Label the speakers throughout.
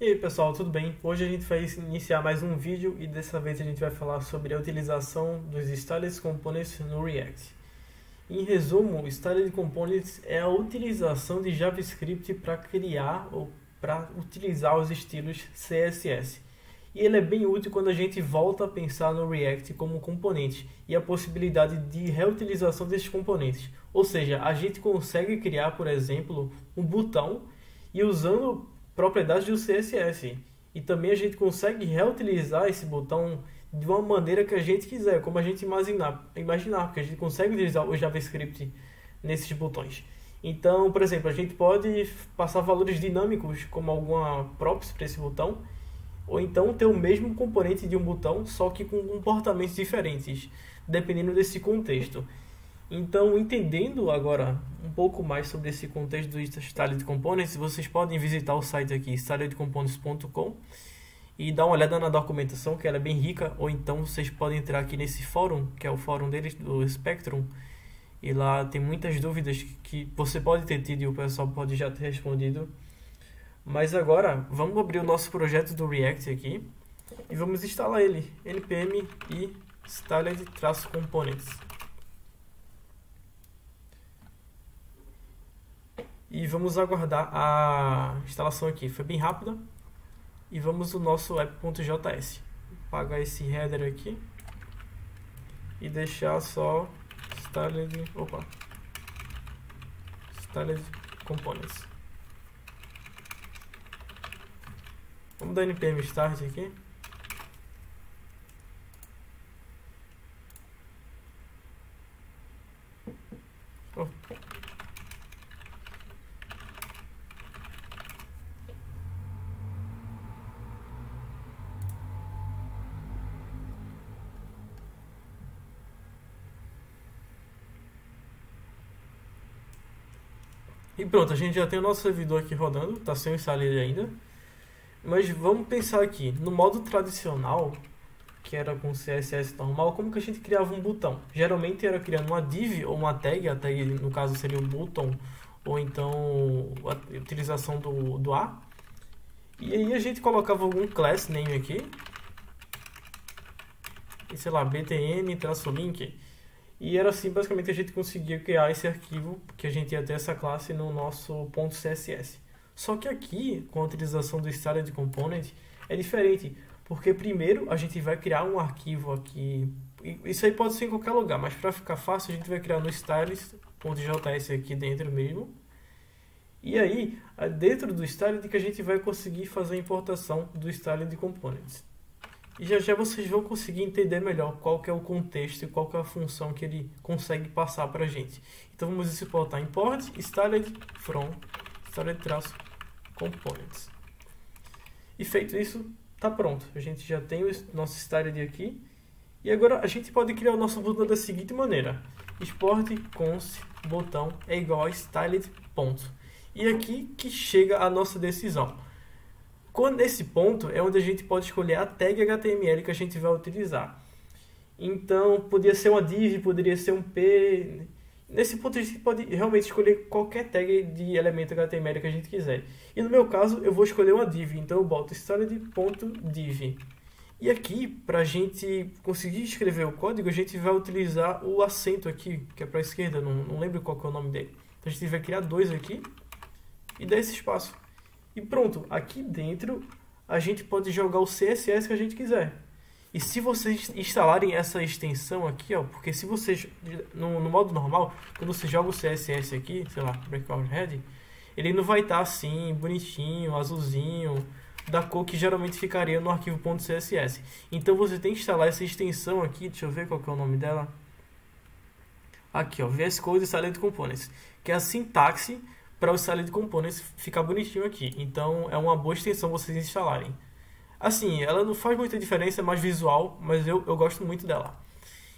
Speaker 1: E aí pessoal, tudo bem? Hoje a gente vai iniciar mais um vídeo e dessa vez a gente vai falar sobre a utilização dos Styled Components no React. Em resumo, Styled Components é a utilização de JavaScript para criar ou para utilizar os estilos CSS. E ele é bem útil quando a gente volta a pensar no React como componente e a possibilidade de reutilização desses componentes. Ou seja, a gente consegue criar, por exemplo, um botão e usando propriedades do CSS. E também a gente consegue reutilizar esse botão de uma maneira que a gente quiser, como a gente imaginar, porque a gente consegue utilizar o JavaScript nesses botões. Então, por exemplo, a gente pode passar valores dinâmicos, como alguma props para esse botão, ou então ter o mesmo componente de um botão, só que com comportamentos diferentes, dependendo desse contexto. Então, entendendo agora um pouco mais sobre esse contexto dos Styled Components, vocês podem visitar o site aqui, styledcomponents.com, e dar uma olhada na documentação, que ela é bem rica, ou então vocês podem entrar aqui nesse fórum, que é o fórum deles, do Spectrum, e lá tem muitas dúvidas que você pode ter tido e o pessoal pode já ter respondido. Mas agora, vamos abrir o nosso projeto do React aqui, e vamos instalar ele, npm e styled-components. E vamos aguardar a instalação aqui. Foi bem rápida. E vamos no nosso app.js. Apagar esse header aqui. E deixar só styled components. Vamos dar npm start aqui. E pronto, a gente já tem o nosso servidor aqui rodando, está sem instalar ele ainda. Mas vamos pensar aqui, no modo tradicional, que era com CSS normal, como que a gente criava um botão? Geralmente era criando uma div ou uma tag, a tag no caso seria o button, ou então a utilização do A. E aí a gente colocava algum class name aqui, e sei lá, btn-link. E era assim basicamente que a gente conseguia criar esse arquivo, que a gente ia ter essa classe no nosso .css. Só que aqui, com a utilização do Styled Component, é diferente, porque primeiro a gente vai criar um arquivo aqui, isso aí pode ser em qualquer lugar, mas para ficar fácil a gente vai criar no styled.js aqui dentro mesmo. E aí, dentro do Styled que a gente vai conseguir fazer a importação do Styled Components. E já já vocês vão conseguir entender melhor qual que é o contexto e qual que é a função que ele consegue passar para a gente. Então vamos exportar import styled from styled-components. E feito isso, está pronto. A gente já tem o nosso styled aqui. E agora a gente pode criar o nosso botão da seguinte maneira. Export const botão é igual a styled ponto. E aqui que chega a nossa decisão. Nesse ponto é onde a gente pode escolher a tag HTML que a gente vai utilizar. Então, poderia ser uma div, poderia ser um P. Nesse ponto a gente pode realmente escolher qualquer tag de elemento HTML que a gente quiser. E no meu caso, eu vou escolher uma div, então eu boto styled.div. E aqui, para a gente conseguir escrever o código, a gente vai utilizar o acento aqui, que é para a esquerda, não lembro qual que é o nome dele. Então a gente vai criar dois aqui e dar esse espaço. E pronto, aqui dentro a gente pode jogar o CSS que a gente quiser. E se vocês instalarem essa extensão aqui, ó, porque se vocês, no modo normal, quando você joga o CSS aqui, sei lá, background head, ele não vai estar assim, bonitinho, azulzinho, da cor que geralmente ficaria no arquivo .css. Então você tem que instalar essa extensão aqui, deixa eu ver qual que é o nome dela. Aqui, ó, VS Code Styled Components, que é a sintaxe para o Styled Components ficar bonitinho aqui. Então é uma boa extensão vocês instalarem. Assim, ela não faz muita diferença, é mais visual, mas eu gosto muito dela.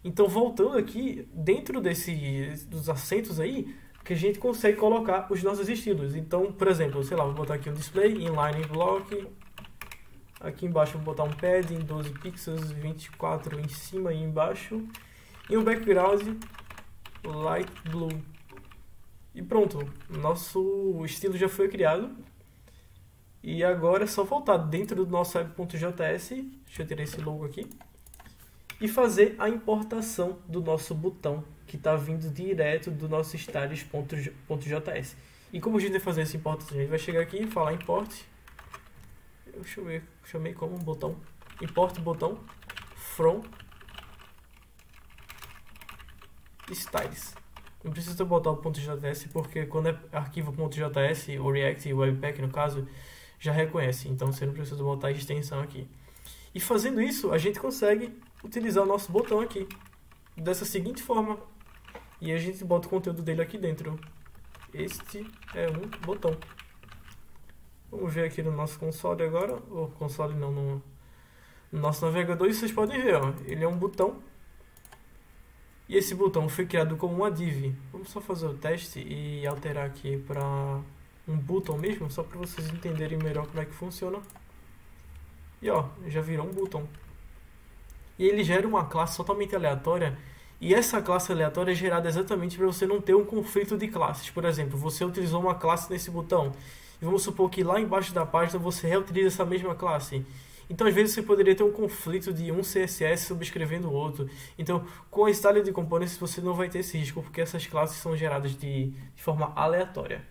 Speaker 1: Então voltando aqui, dentro dos acentos aí, que a gente consegue colocar os nossos estilos. Então, por exemplo, sei lá, vou botar aqui um display, inline block. Aqui embaixo vou botar um padding, 12 pixels, 24 em cima e embaixo. E um background light blue. E pronto, nosso estilo já foi criado. E agora é só voltar dentro do nosso web.js, deixa eu tirar esse logo aqui, e fazer a importação do nosso botão, que está vindo direto do nosso styles.js. E como a gente vai fazer essa importação? A gente vai chegar aqui e falar import, eu chamei como botão, import botão from styles. Não precisa botar o .js, porque quando é arquivo .js, o React e o Webpack, no caso, já reconhece. Então você não precisa botar a extensão aqui. E fazendo isso, a gente consegue utilizar o nosso botão aqui, dessa seguinte forma. E a gente bota o conteúdo dele aqui dentro. Este é um botão. Vamos ver aqui no nosso console agora. Ou console não, no nosso navegador. E vocês podem ver, ó, ele é um botão. E esse botão foi criado como uma div. Vamos só fazer o teste e alterar aqui para um botão mesmo, só para vocês entenderem melhor como é que funciona. E ó, já virou um botão. E ele gera uma classe totalmente aleatória. E essa classe aleatória é gerada exatamente para você não ter um conflito de classes. Por exemplo, você utilizou uma classe nesse botão. E vamos supor que lá embaixo da página você reutiliza essa mesma classe. Então, às vezes, você poderia ter um conflito de um CSS subscrevendo o outro. Então, com a Style de Components, você não vai ter esse risco, porque essas classes são geradas de forma aleatória.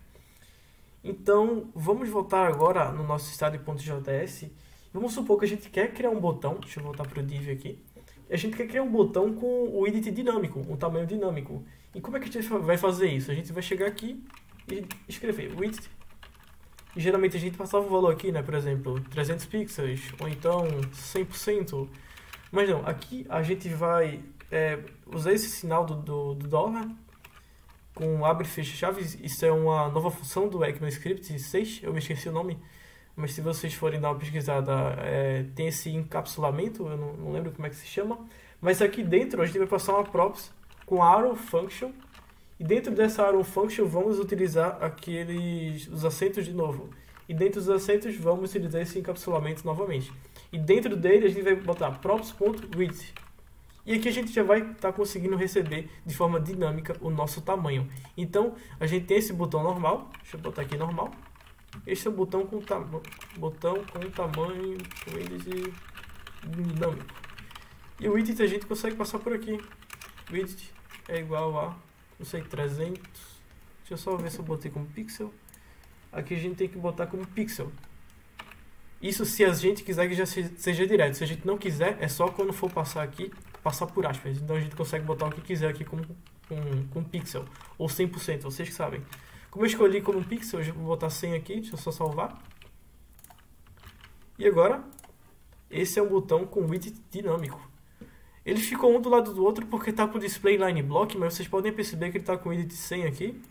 Speaker 1: Então, vamos voltar agora no nosso Style.js. Vamos supor que a gente quer criar um botão. Deixa eu voltar para o div aqui. A gente quer criar um botão com o edit dinâmico, um tamanho dinâmico. E como é que a gente vai fazer isso? A gente vai chegar aqui e escrever width. E geralmente a gente passava o valor aqui, né? Por exemplo, 300 pixels, ou então 100%. Mas não, aqui a gente vai usar esse sinal do dólar com abre e fecha chaves. Isso é uma nova função do ECMAScript 6, eu me esqueci o nome. Mas se vocês forem dar uma pesquisada, tem esse encapsulamento, eu não lembro como é que se chama. Mas aqui dentro a gente vai passar uma props com arrow function. E dentro dessa arrow function vamos utilizar os acentos de novo. E dentro dos acentos vamos utilizar esse encapsulamento novamente. E dentro dele a gente vai botar props.width. E aqui a gente já vai estar conseguindo receber de forma dinâmica o nosso tamanho. Então a gente tem esse botão normal. Deixa eu botar aqui normal. Este é o botão com tamanho width dinâmico. E o width a gente consegue passar por aqui. Width é igual a, não sei, 300. Deixa eu só ver se eu botei como pixel. Aqui a gente tem que botar como pixel. Isso se a gente quiser que já seja direto. Se a gente não quiser, é só quando for passar aqui, passar por aspas. Então a gente consegue botar o que quiser aqui como pixel. Ou 100%, vocês que sabem. Como eu escolhi como pixel, eu vou botar 100 aqui, deixa eu só salvar. E agora, esse é um botão com width dinâmico. Ele ficou um do lado do outro porque está com o display line block, mas vocês podem perceber que ele está com width 100 aqui.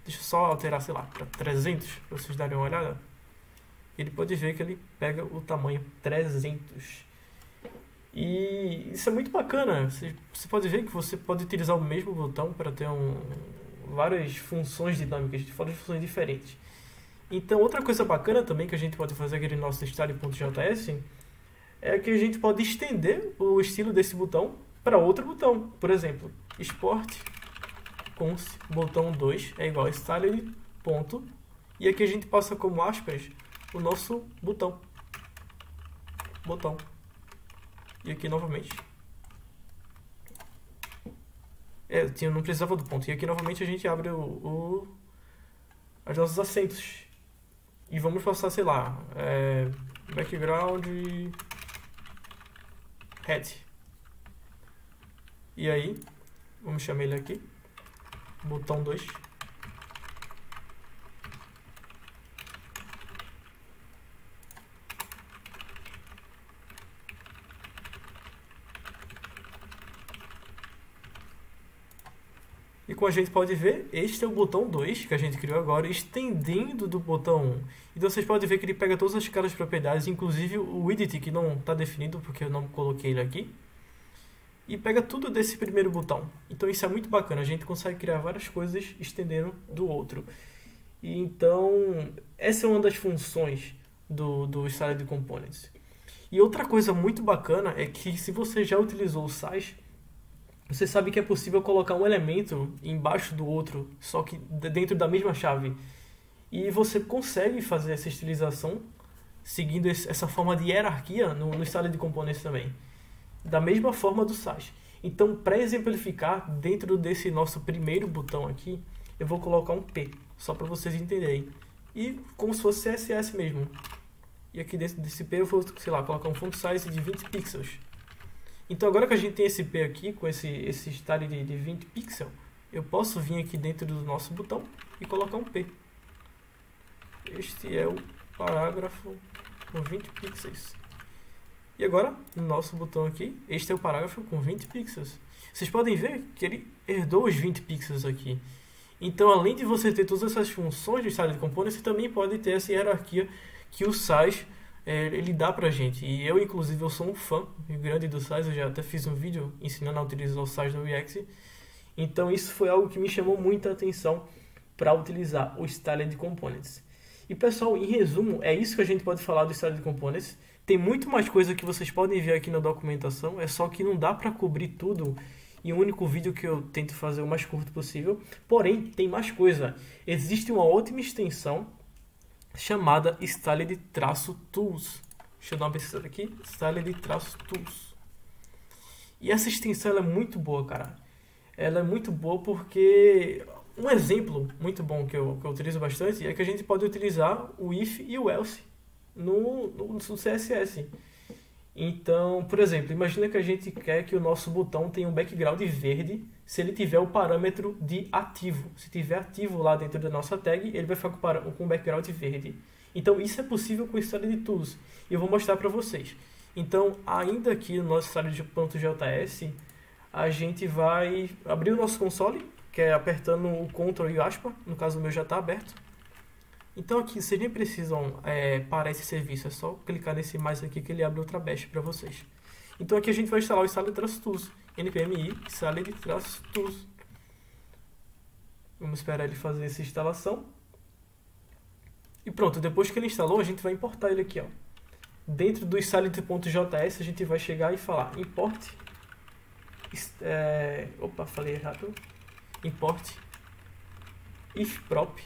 Speaker 1: Deixa eu só alterar, sei lá, para 300, para vocês darem uma olhada. Ele pode ver que ele pega o tamanho 300. E isso é muito bacana. Você pode ver que você pode utilizar o mesmo botão para ter várias funções dinâmicas, várias funções diferentes. Então, outra coisa bacana também que a gente pode fazer aqui no nosso style.js é que a gente pode estender o estilo desse botão para outro botão. Por exemplo, export const botão 2 é igual a style ponto, e aqui a gente passa como aspas o nosso botão. E aqui novamente. Eu não precisava do ponto. E aqui novamente a gente abre os nossos acentos. E vamos passar, sei lá, background head. E aí, vamos chamar ele aqui, botão 2. E como a gente pode ver, este é o botão 2 que a gente criou agora, estendendo do botão 1. Então vocês podem ver que ele pega todas aquelas propriedades, inclusive o width, que não está definido porque eu não coloquei ele aqui. E pega tudo desse primeiro botão. Então isso é muito bacana, a gente consegue criar várias coisas estendendo do outro. E então, essa é uma das funções do Style de Components. E outra coisa muito bacana é que se você já utilizou o Sass, você sabe que é possível colocar um elemento embaixo do outro, só que dentro da mesma chave. E você consegue fazer essa estilização seguindo essa forma de hierarquia no Style de Components também. Da mesma forma do SAS. Então, para exemplificar, dentro desse nosso primeiro botão aqui, eu vou colocar um P, só para vocês entenderem. E como se fosse CSS mesmo. E aqui dentro desse P eu vou, sei lá, colocar um font size de 20 pixels. Então, agora que a gente tem esse P aqui, com esse style de 20 pixels, eu posso vir aqui dentro do nosso botão e colocar um P. Este é o parágrafo com 20 pixels. E agora, no nosso botão aqui, este é o parágrafo com 20 pixels. Vocês podem ver que ele herdou os 20 pixels aqui. Então, além de você ter todas essas funções de Style de Components, você também pode ter essa hierarquia que o SAS ele dá pra gente. E eu, inclusive, eu sou um fã grande do SAS. Eu já até fiz um vídeo ensinando a utilizar o SAS no React. Então, isso foi algo que me chamou muita atenção para utilizar o Style de Components. E, pessoal, em resumo, é isso que a gente pode falar do Style de Components. Tem muito mais coisa que vocês podem ver aqui na documentação, é só que não dá para cobrir tudo em um único vídeo que eu tento fazer o mais curto possível. Porém, tem mais coisa. Existe uma ótima extensão chamada Styled-Tools. Deixa eu dar uma pesquisada aqui. Styled-Tools. E essa extensão ela é muito boa, cara. Ela é muito boa porque... Um exemplo muito bom que eu utilizo bastante é que a gente pode utilizar o if e o else no CSS. Então, por exemplo, imagina que a gente quer que o nosso botão tenha um background verde se ele tiver o parâmetro de ativo. Se tiver ativo lá dentro da nossa tag, ele vai ficar com o background verde. Então, isso é possível com o Styled-Tools. E eu vou mostrar para vocês. Então, ainda aqui no nosso Styled.js, a gente vai abrir o nosso console, que é apertando o Ctrl e o aspa. No caso, o meu já está aberto. Então aqui vocês nem precisam parar esse serviço, é só clicar nesse mais aqui que ele abre outra bash para vocês. Então aqui a gente vai instalar o Styled-Tools, npmi Styled-Tools. Vamos esperar ele fazer essa instalação. E pronto, depois que ele instalou, a gente vai importar ele aqui, ó. Dentro do Styled.js a gente vai chegar e falar import, falei errado, import ifprop.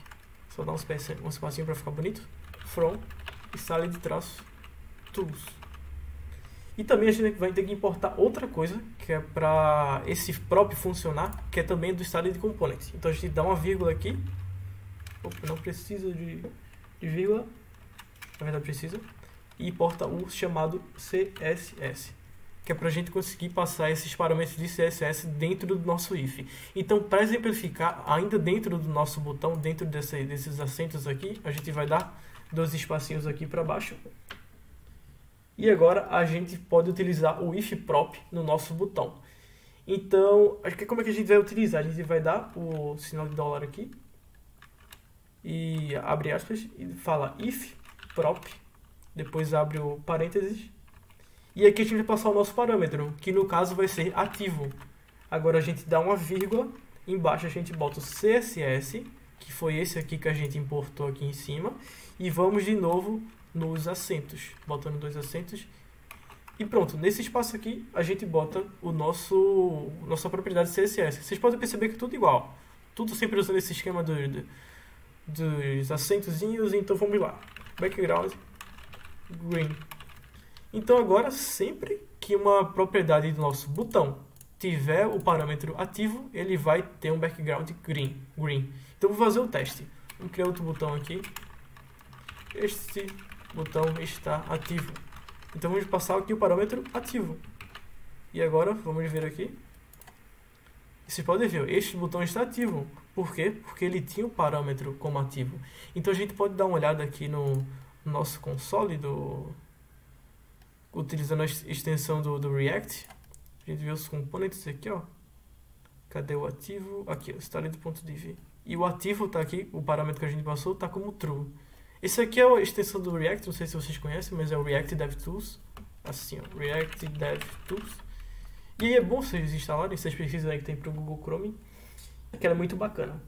Speaker 1: Só dar um espacinho para ficar bonito. From Styled-Tools. E também a gente vai ter que importar outra coisa, que é para esse prop funcionar, que é também do Styled Components. Então a gente dá uma vírgula aqui. Opa, não precisa de vírgula. Na verdade precisa. E importa o chamado CSS. Que é para a gente conseguir passar esses parâmetros de CSS dentro do nosso if. Então, para exemplificar, ainda dentro do nosso botão, dentro desses acentos aqui, a gente vai dar 2 espacinhos aqui para baixo. E agora a gente pode utilizar o ifprop no nosso botão. Então, como é que a gente vai utilizar? A gente vai dar o sinal de dólar aqui. E abre aspas e fala ifprop. Depois abre o parênteses. E aqui a gente vai passar o nosso parâmetro, que no caso vai ser ativo. Agora a gente dá uma vírgula, embaixo a gente bota o CSS, que foi esse aqui que a gente importou aqui em cima, e vamos de novo nos acentos, botando 2 acentos. E pronto, nesse espaço aqui a gente bota nossa propriedade CSS. Vocês podem perceber que é tudo igual, tudo sempre usando esse esquema dos acentozinhos, então vamos lá. Background green. Então agora, sempre que uma propriedade do nosso botão tiver o parâmetro ativo, ele vai ter um background green. Então vou fazer o teste. Vou criar outro botão aqui. Este botão está ativo. Então vamos passar aqui o parâmetro ativo. E agora, vamos ver aqui. Vocês podem ver, este botão está ativo. Por quê? Porque ele tinha o parâmetro como ativo. Então a gente pode dar uma olhada aqui no nosso console utilizando a extensão do React. A gente vê os componentes aqui, ó. Cadê o ativo? Aqui, ó, Styled.div. E o ativo está aqui, o parâmetro que a gente passou está como true. Esse aqui é a extensão do React, não sei se vocês conhecem, mas é o React DevTools. Assim, ó, React DevTools. E aí é bom vocês instalarem, vocês precisam aí que tem para o Google Chrome, que ela é muito bacana.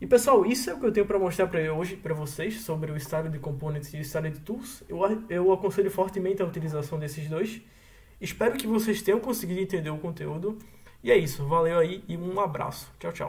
Speaker 1: E pessoal, isso é o que eu tenho para mostrar hoje para vocês sobre o Styled Components e o Styled-Tools. Eu aconselho fortemente a utilização desses dois. Espero que vocês tenham conseguido entender o conteúdo. E é isso, valeu aí e um abraço. Tchau, tchau.